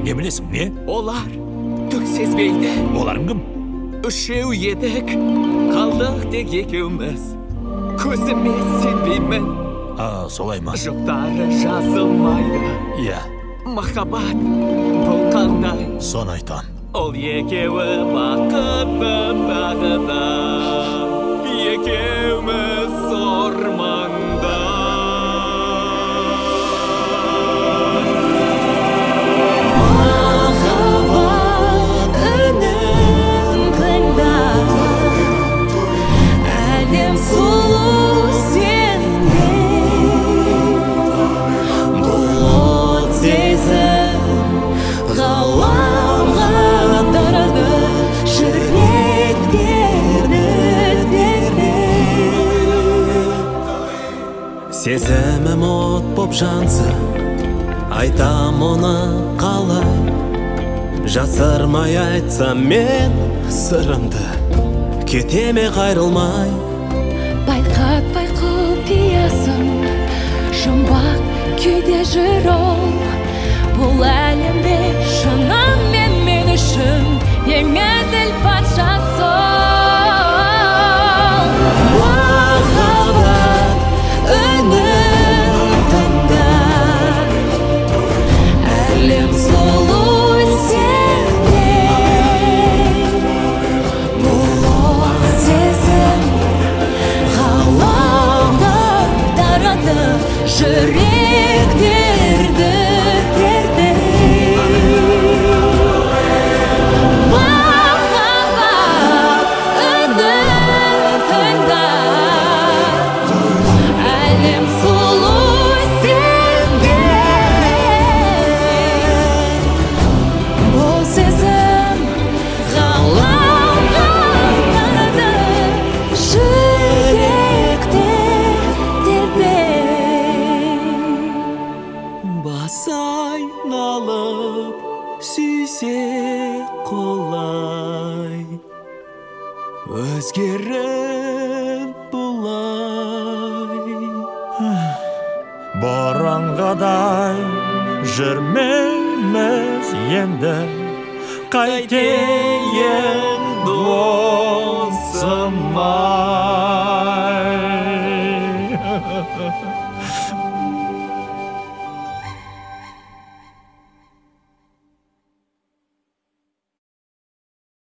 Не білесің, не? Олар түк сезбейді. Оларың кім? Үшеу едік, қалдық тек екеуміз. Көзіме сенбеймін. Солай ма? Жұптары жазылмайды. Иә. Махаббат бұл қандай? Соны айтам. Ол екеуі бақытты тағыда. Екеуміз орманда. Сезімім от боп жанса, айтам оны қалай. Жасырмай айтсам мен сырымды, кетеме қайрылмай. Байқатпай құпиясын, жұмбақ күйде жүр ол. Бұл әлемде шынымен мен үшін ең әділ патшасы. Жүректерді тербей, махаббат үнін тыңда. Әлем сұлу сенде, бұл сезім ғаламға тарады. Жүректе Бас айналып сүйсе қолай, өзгеріп бұлай. Бораңғадай жүрмейміз енді, қайтейін досыма.